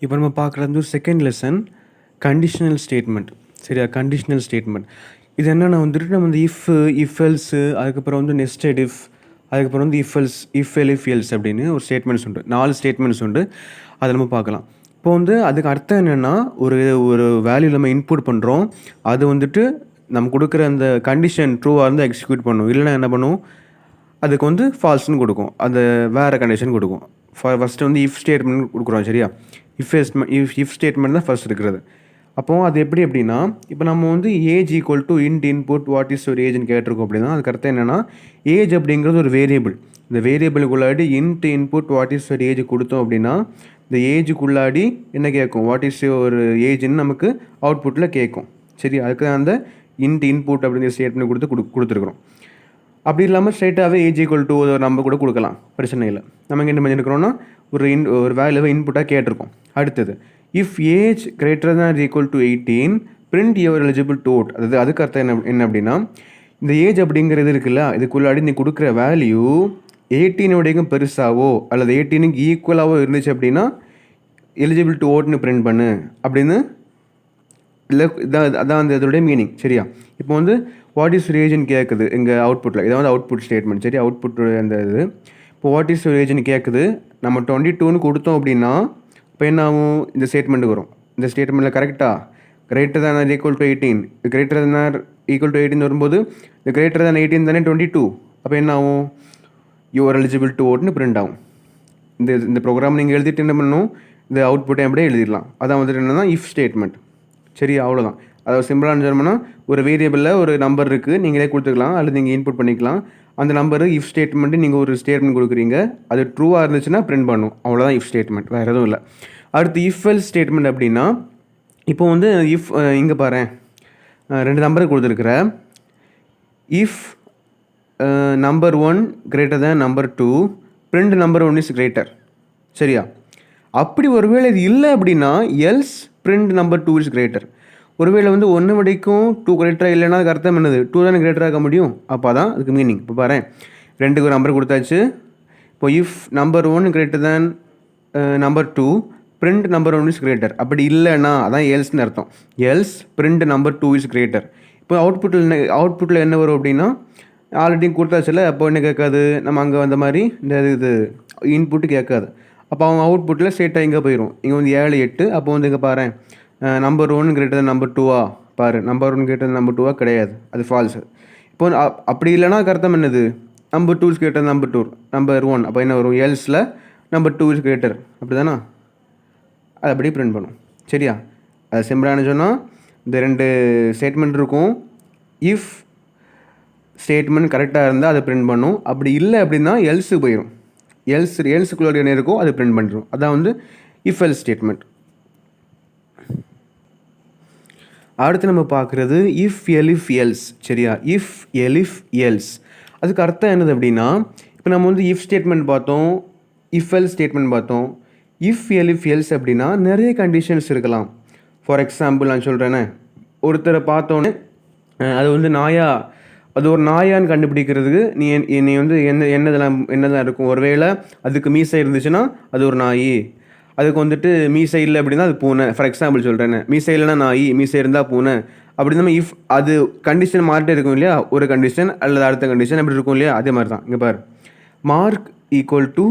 இப்போ நம்ம பார்க்குறது வந்து செகண்ட் லெசன் கண்டிஷனல் ஸ்டேட்மெண்ட். சரியா? Conditional statement. இது என்னென்னா வந்துட்டு நம்ம வந்து இஃப் எல்ஸு, அதுக்கப்புறம் வந்து நெஸ்டட் இஃப், அதுக்கப்புறம் வந்து if else, if L if else அப்படின்னு ஒரு ஸ்டேட்மெண்ட்ஸ் உண்டு. 4 ஸ்டேட்மெண்ட்ஸ் உண்டு. அதை நம்ம பார்க்கலாம். இப்போ வந்து அதுக்கு அர்த்தம் என்னென்னா, ஒரு ஒரு வேல்யூ நம்ம இன்புட் பண்ணுறோம். அது வந்துட்டு நம்ம கொடுக்குற அந்த கண்டிஷன் ட்ரூவாக இருந்தால் எக்ஸிக்யூட் பண்ணும். இல்லைனா என்ன பண்ணும், அதுக்கு வந்து ஃபால்ஸ்னு கொடுக்கும். அது வேறு கண்டிஷன் கொடுக்கும். ஃபஸ்ட்டு வந்து இஃப் ஸ்டேட்மெண்ட் கொடுக்குறோம். சரியா? இஃப் ஸ்டேட்மெண்ட் தான் ஃபர்ஸ்ட் இருக்கிறது. அப்போது அது எப்படி அப்படின்னா, இப்போ நம்ம வந்து age equal to int input what is ஒரு ஏஜ்னு கேட்டிருக்கோம் அப்படின்னா, அதுக்கு அர்த்தம் என்னென்னா, ஏஜ் அப்படிங்கிறது ஒரு வேரியபிள். இந்த வேரியபிளுக்குள்ளாடி இன்ட் இன்புட் வாட் இஸ் ஒரு ஏஜ் கொடுத்தோம் அப்படின்னா, இந்த ஏஜுக்குள்ளாடி என்ன கேட்கும், வாட் இஸ் ஒரு ஏஜ்னு நமக்கு அவுட்புட்டில் கேட்கும். சரி, அதுக்கு அந்த இன்ட் இன்புட் அப்படிங்கிற ஸ்டேட்மெண்ட் கொடுத்துருக்குறோம். அப்படி இல்லாமல் ஸ்ட்ரைட்டாகவே ஏஜ் ஈக்குவல் டு ஒரு நம்பர் கூட கொடுக்கலாம், பிரச்சனை இல்லை. நம்ம இங்கே என்ன பண்ணியிருக்கிறோன்னா, ஒரு வேல்யூவை இன்புட்டாக கேட்டிருக்கோம். அடுத்தது, if age greater than equal to 18 print your eligible to vote. அதாவது அதுக்கு அர்த்தம் என்ன அப்படின்னா, இந்த ஏஜ் அப்படிங்கிறது இருக்குல்ல, இதுக்குள்ளாடி நீ கொடுக்குற வேல்யூ 18 பெருசாவோ அல்லது 18க்கு ஈக்குவலாகவோ இருந்துச்சு அப்படின்னா எலிஜிபிள் டு வோட்னு பிரிண்ட் பண்ணு அப்படின்னு இல்லை. அதான் அந்த இதோடைய மீனிங். சரியா? இப்போ வந்து வாட் இஸ் ஏஜ்னு கேட்குது எங்கள் அவுட்புட்டில். இதை வந்து அவுட்புட் ஸ்டேட்மெண்ட். சரி, அவுட்புட் அந்த இது. இப்போ வாட் இஸ் ஏஜ்னு கேட்குது. நம்ம 22ன்னு கொடுத்தோம் அப்படின்னா இப்போ என்ன ஆகும், இந்த ஸ்டேட்மெண்ட்டுக்கு வரும். இந்த ஸ்டேட்மெண்ட்டில் கரெக்டாக greater than equal to 18, greater than equal to 18 வரும்போது இந்த கிரேட்டர் தான் 18 தானே 22. அப்போ என்ன ஆகும், யுவர் எலிஜிபிள் டு வோட்னு பிரிண்ட் ஆகும். இந்த ப்ரோக்ராம் நீங்கள் எழுதிட்டு என்ன பண்ணணும், இந்த அவுட்புட்டை அப்படியே எழுதிடலாம். அதான் வந்துட்டு என்னன்னா இஃப் ஸ்டேட்மெண்ட். சரி, அவ்வளோதான். அதாவது சிம்பிளான சொல்லணும்னா, ஒரு வேரியபிளில் ஒரு நம்பர் இருக்குது, நீங்களே கொடுத்துக்கலாம் அல்லது நீங்கள் இன்புட் பண்ணிக்கலாம். அந்த நம்பரு இஃப் ஸ்டேட்மெண்ட்டு நீங்கள் ஒரு ஸ்டேட்மெண்ட் கொடுக்குறீங்க, அது ட்ரூவாக இருந்துச்சுன்னா பிரிண்ட் பண்ணும். அவ்வளோதான் இஃப் ஸ்டேட்மெண்ட், வேறு எதுவும் இல்லை. அடுத்து இஃப் எல்ஸ் ஸ்டேட்மெண்ட் அப்படின்னா, இப்போ வந்து இஃப் இங்கே பாரு 2 நம்பரை கொடுத்துருக்குற. If number 1 greater than number 2 print number 1 is greater. சரியா? அப்படி ஒருவேளை இது இல்லை அப்படின்னா else print number 2 is greater. ஒருவேளை வந்து 1 வரைக்கும் 2 கிரேட்டராக இல்லைன்னா அதுக்கு அர்த்தம் என்னது, 2 தானே கிரேட்டராக இருக்க முடியும். அப்போ தான் அதுக்கு மீனிங். இப்போ பாரு 2க்கு ஒரு நம்பர் கொடுத்தாச்சு. இப்போ if number 1 greater than number 2 print number 1 is greater. அப்படி இல்லைன்னா அதான் எல்ஸ்னு அர்த்தம். Else print number 2 is greater. இப்போ அவுட்புட்டில் என்ன வரும் அப்படின்னா, ஆல்ரெடி கொடுத்தாச்சுல, அப்போ என்ன கேட்காது, நம்ம அங்கே வந்த மாதிரி இந்த இது இன்புட்டு கேட்காது. அப்போ அவங்க அவுட்புட்டில் ஸ்ட்ரெயிட்டாக இங்கே போயிடும். இங்கே வந்து 7 8. அப்போ வந்து இங்கே பாரு நம்பர் 1 கிரேட்டர் தான் நம்பர் 2வா பாரு, நம்பர் 1 கிரேட்டர் நம்பர் 2வா கிடையாது, அது ஃபால்ஸு. இப்போ அப்படி இல்லைனா அர்த்தம் என்னது, நம்பர் 2 இஸ் கிரேட்டர் நம்பர் 1. அப்போ என்ன வரும், எல்ஸில் நம்பர் 2 இஸ் கிரேட்டர். அப்படி தானே, அது அப்படியே பிரிண்ட் பண்ணும். சரியா? அது சிம்பிளான சொன்னால் இந்த 2 ஸ்டேட்மெண்ட் இருக்கும். இஃப் ஸ்டேட்மெண்ட் கரெக்டாக இருந்தால் அதை பிரிண்ட் பண்ணும். அப்படி இல்லை அப்படின்னா எல்ஸுக்கு போயிடும். எல்ஸுக்குள்ள என்ன இருக்கோ அது பிரிண்ட் பண்ணிடும். அதான் வந்து இஃப் எல்ஸ் ஸ்டேட்மெண்ட். அடுத்து நம்ம பார்க்குறது இஃப் எலிஃப் எல்ஸ். சரியா? இஃப் எலிஃப் எல்ஸ் அதுக்கு அர்த்தம் என்னது அப்படின்னா, இப்போ நம்ம வந்து இஃப் ஸ்டேட்மெண்ட் பார்த்தோம், இஃப் எல்ஸ் ஸ்டேட்மெண்ட் பார்த்தோம். இஃப் எலிஃப் எல்ஸ் அப்படின்னா நிறைய கண்டிஷன்ஸ் இருக்கலாம். ஃபார் எக்ஸாம்பிள் நான் சொல்கிறேனே, ஒருத்தரை பார்த்தோன்னே அது வந்து அது ஒரு நாயான்னு கண்டுபிடிக்கிறதுக்கு நீ வந்து என்னதான் இருக்கும். ஒருவேளை அதுக்கு மீசை இருந்துச்சுன்னா அது ஒரு நாய், அதுக்கு வந்துட்டு மீசை இல்லை அப்படின்னா அது பூனை. ஃபார் எக்ஸாம்பிள் சொல்கிறேன்னு, மீசை இல்லைனா நாய், மீசை இருந்தால் பூனை. அப்படி நம்ம இஃப் அது கண்டிஷன் மாறிட்டே இருக்கும் இல்லையா, ஒரு கண்டிஷன் அல்லது அடுத்த கண்டிஷன் அப்படி இருக்கும் இல்லையா, அதே மாதிரி தான். இங்கே பாரு, mark equal to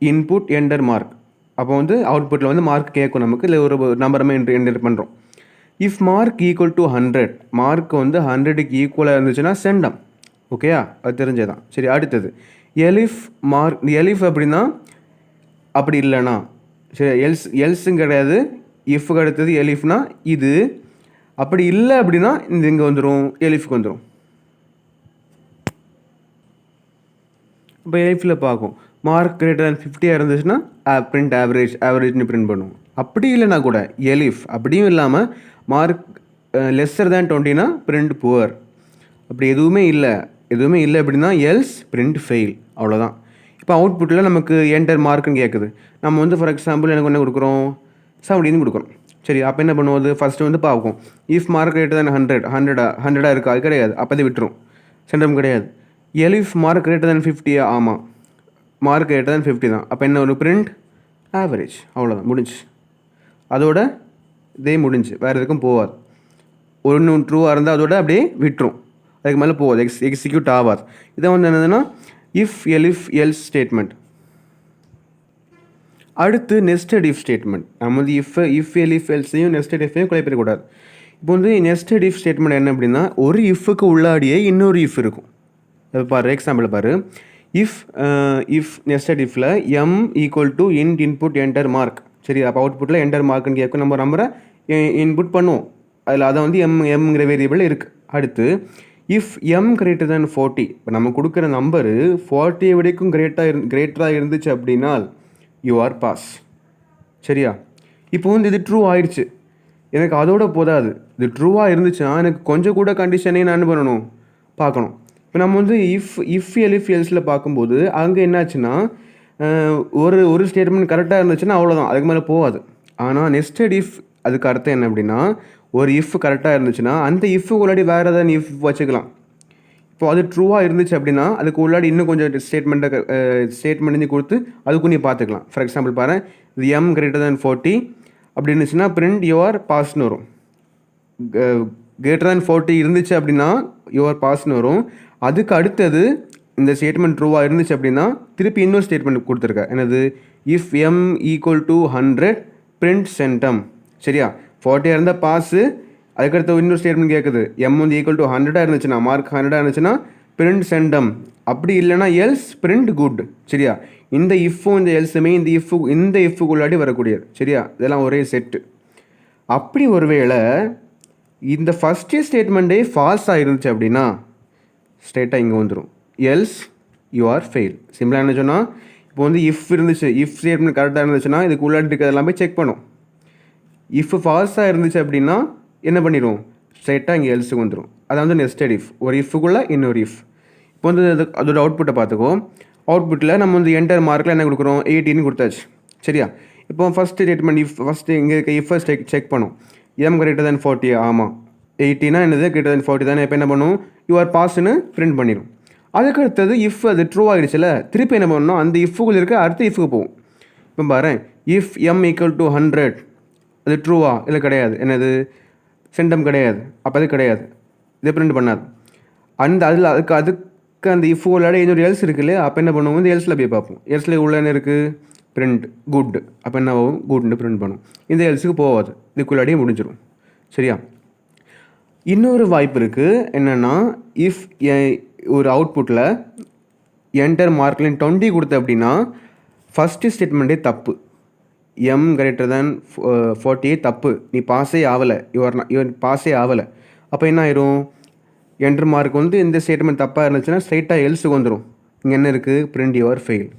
input enter mark. அப்போ வந்து அவுட்புட்டில் வந்து மார்க் கேட்கும் நமக்கு, இல்லை ஒரு நம்பரமே என்டர் பண்ணுறோம். If mark equal to 100, mark வந்து 100க்கு ஈக்குவலாக இருந்துச்சுன்னா செண்டம். ஓகேயா? அது தெரிஞ்சதான். சரி, அடுத்தது எலிஃப் மார்க். எலிஃப் அப்படின்னா அப்படி இல்லைண்ணா. சரி, எல்ஸும் கிடையாது, இஃப்க்கு அடுத்தது எலிஃப்னா இது. அப்படி இல்லை அப்படின்னா இந்த இங்கே வந்துடும், எலிஃப்க்கு வந்துடும். இப்போ எலிஃபில் பார்க்கும், மார்க் கிரேட்டர் than 50 இருந்துச்சுன்னா பிரிண்ட் ஆவரேஜ்னு பிரிண்ட் பண்ணுவோம். அப்படி இல்லைனா கூட எலிஃப் அப்படியும் இல்லாமல் மார்க் லெஸ்ஸர் தேன் 20னா பிரிண்ட் புவர். அப்படி எதுவுமே இல்லை அப்படின்னா எல்ஸ் பிரிண்ட் ஃபெயில். அவ்வளோதான். இப்போ அவுட்புட்டில் நமக்கு என்டர் மார்க்குன்னு கேட்குது. நம்ம வந்து ஃபார் எக்ஸாம்பிள் எனக்கு என்ன கொடுக்குறோம், 70 கொடுக்குறோம். சரி, அப்போ என்ன பண்ணுவது, ஃபஸ்ட்டு வந்து பார்க்கும் இஃப் மார்க் கிரேட்டர் than 100 இருக்கா, அது கிடையாது, அப்போதே விட்டுரும், சென்டம் கிடையாது. எலிஃப் மார்க் கிரேட்டர் than 50, ஆமாம் மார்க் கிரேட்டர் than 50 தான். அப்போ என்ன ஒரு பிரிண்ட் ஆவரேஜ், அவ்வளோதான், முடிஞ்சு. அதோட இதே முடிஞ்சு, வேறு எதுக்கும் போகாது. ஒன்று ட்ரூவாக இருந்தால் அதோட அப்படியே விட்டுரும், அதுக்கு மேலே போகாது, எக்ஸிக்யூட் ஆகாது. இதை வந்து என்னதுன்னா இஃப் எலிஃப் எல்ஸ் ஸ்டேட்மெண்ட். அடுத்து நெஸ்டட் இஃப் ஸ்டேட்மெண்ட். நம்ம வந்து இஃப் எலிஃப் எல்ஸையும் நெஸ்டட் இஃப்பையும் குழப்பிடக்கூடாது. இப்போ வந்து நெஸ்டட் இஃப் ஸ்டேட்மெண்ட் என்ன அப்படின்னா, ஒரு இஃப்க்கு உள்ளாடியே இன்னொரு இஃப் இருக்கும். பாரு, எக்ஸாம்பிள் பாரு. இஃப் நெஸ்டட் இஃப்பில் m equal to input enter mark. சரி, அப்போ அவுட்புட்டில் என்டர் மார்க்னு கேட்கும், நம்ம நம்பரை இன்புட் பண்ணுவோம். அதில் அதை வந்து எம்ங்கிற வேரியபிள் இருக்குது. அடுத்து இஃப் எம் கிரேட்டர் தேன் 40, இப்போ நம்ம கொடுக்குற நம்பரு 40 வரைக்கும் கிரேட்டராக இருந்துச்சு அப்படின்னா யூ ஆர் பாஸ். சரியா, இப்போ வந்து இது ட்ரூ ஆயிடுச்சு, எனக்கு அதோட போதாது, இது ட்ரூவாக இருந்துச்சுன்னா எனக்கு கொஞ்சம் கூட கண்டிஷனையும் நான் என்ன பண்ணணும், பார்க்கணும். இப்போ நம்ம வந்து இஃப் எலிஃப் எல்ஸில் பார்க்கும்போது அங்கே என்னாச்சுன்னா ஒரு ஸ்டேட்மெண்ட் கரெக்டாக இருந்துச்சுன்னா அவ்வளோதான், அதுக்கு மேலே போகாது. ஆனால் நெஸ்டட் இஃப் அதுக்கு அர்த்தம் என்ன அப்படின்னா, ஒரு இஃப் கரெக்டாக இருந்துச்சுன்னா அந்த இஃப் உள்ளாடி வேறு ஏதாவது இஃப் வச்சுக்கலாம். இப்போ அது ட்ரூவாக இருந்துச்சு அப்படின்னா அதுக்கு உள்ளாடி இன்னும் கொஞ்சம் ஸ்டேட்மெண்ட் கொடுத்து அதுக்கும் நீ பார்த்துக்கலாம். ஃபார் எக்ஸாம்பிள் பாரு, இது எம் கிரேட்டர் தேன் 40 அப்படி இருந்துச்சுன்னா பிரிண்ட் யுவர் பாஸ்ன்னு வரும். கிரேட்டர் தேன் 40 இருந்துச்சு அப்படின்னா யுவர் பாஸ்ன்னு வரும். அதுக்கு அடுத்தது இந்த ஸ்டேட்மெண்ட் ட்ரூவாக இருந்துச்சு அப்படின்னா திருப்பி இன்னொரு ஸ்டேட்மெண்ட் கொடுத்துருக்க, என்னது if M equal to 100 print centum. சரியா, 40 இருந்தால் பாஸு, அதுக்கடுத்து இன்னொரு ஸ்டேட்மெண்ட் கேட்குது, எம் வந்து ஈக்குவல் டு 100 இருந்துச்சுன்னா, மார்க் 100 இருந்துச்சுன்னா பிரிண்ட் சென்டம். அப்படி இல்லைனா எல்ஸ் பிரிண்ட் குட். சரியா, இந்த இஃப்பும் இந்த எல்ஸுமே இந்த இஃப்புக்குள்ளாடி வரக்கூடியது. சரியா, இதெல்லாம் ஒரே செட்டு. அப்படி ஒருவேளை இந்த ஃபஸ்ட்டு ஸ்டேட்மெண்ட்டே ஃபால்ஸாக இருந்துச்சு அப்படின்னா ஸ்ட்ரெயிட்டாக இங்கே வந்துடும், எல்ஸ் யூ ஆர் ஃபெயில். சிம்பிளாக என்ன சொன்னால், இப்போ வந்து இஃப் இருந்துச்சு, இஃப் ஸ்டேட்மெண்ட் கரெக்டாக இருந்துச்சுன்னா இதுக்கு உள்ளாடி இருக்கிறது எல்லாமே செக் பண்ணும். இஃப் ஃபால்ஸாக இருந்துச்சு அப்படின்னா என்ன பண்ணிடும், ஸ்ட்ரெயிட்டாக இங்கே எல்ஸுக்கு வந்துடும். அதை வந்து நெஸ்டட் இஃப், ஒரு இஃப்புக்குள்ளே இன்னொரு இஃப். இப்போ வந்து அதோட அவுட்புட்டை பார்த்துக்கோ. அவுட்புட்டில் நம்ம வந்து என்டர் மார்க்கில் என்ன கொடுக்குறோம், 18 கொடுத்தாச்சு. சரியா, இப்போ ஃபஸ்ட்டு ஸ்டேட்மெண்ட் ஃபஸ்ட்டு இங்கே இருக்க இஃபை செக் பண்ணும். எம் கிரேட்டர் தேன் 40, ஆமாம் 80னா என்னது கிரேட்டர் தேன் 40 தானே. இப்போ என்ன பண்ணும், யூஆர் பாஸ்ன்னு பிரிண்ட் பண்ணிடும். அதுக்கு அடுத்தது இஃப் அது ட்ரூ ஆகிடுச்சுல, திருப்பி என்ன பண்ணணும், அந்த இஃப்புக்குள்ளே இருக்க அடுத்த இஃப்க்கு போகும். இப்போ பாரு, இஃப் எம் ஈக்குவல் டு 100 அது ட்ரூவா இல்லை, கிடையாது, என்னது சென்டம் கிடையாது, அப்போ அது கிடையாது, இதை பிரிண்ட் பண்ணாது. அதுக்கு அந்த இஃப் உள்ளாட இன்னொரு எல்ஸ் இருக்குல்ல, அப்போ என்ன பண்ணுவோம், இந்த எல்ஸில் போய் பார்ப்போம். எல்ஸில் உள்ள என்ன இருக்குது, பிரிண்ட் குட். அப்போ என்ன ஆகும், குட்னு பிரிண்ட் பண்ணும். இந்த எல்ஸுக்கு போகாது, இதுக்குள்ளாடியே முடிஞ்சிடும். சரியா, இன்னொரு வாய்ப்பு இருக்குது, என்னென்னா இஃப் ஒரு அவுட்புட்டில் என்டர் மார்க்லைன் 20 கொடுத்த அப்படின்னா ஃபஸ்ட்டு ஸ்டேட்மெண்ட்டே தப்பு. எம் கிரேட்டர் தேன் 40 தப்பு, நீ பாஸே ஆகலை, யுவர் பாஸே ஆகலை. அப்போ என்ன ஆயிரும், என்டர் மார்க் வந்து இந்த ஸ்டேட்மெண்ட் தப்பாக இருந்துச்சுன்னா ஸ்ட்ரைட்டாக எல்ஸுக்கு வந்துடும். இங்கே என்ன இருக்குது, பிரிண்ட் யுவர் ஃபெயில்.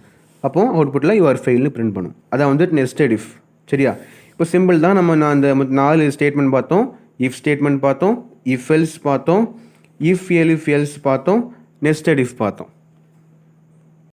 அப்போது அவுட்புட்டில் யுவர் ஃபெயில்னு பிரிண்ட் பண்ணும். அதான் வந்து நெஸ்டட் இஃப். சரியா, இப்போ சிம்பிள் தான். நான் அந்த 4 ஸ்டேட்மெண்ட் பார்த்தோம். இஃப் ஸ்டேட்மெண்ட் பார்த்தோம், இஃப் எல்ஸ் பார்த்தோம், இஃப் எலிஃப் எல்ஸ் பார்த்தோம், நெஸ்டட் இஃப் பார்த்தோம்.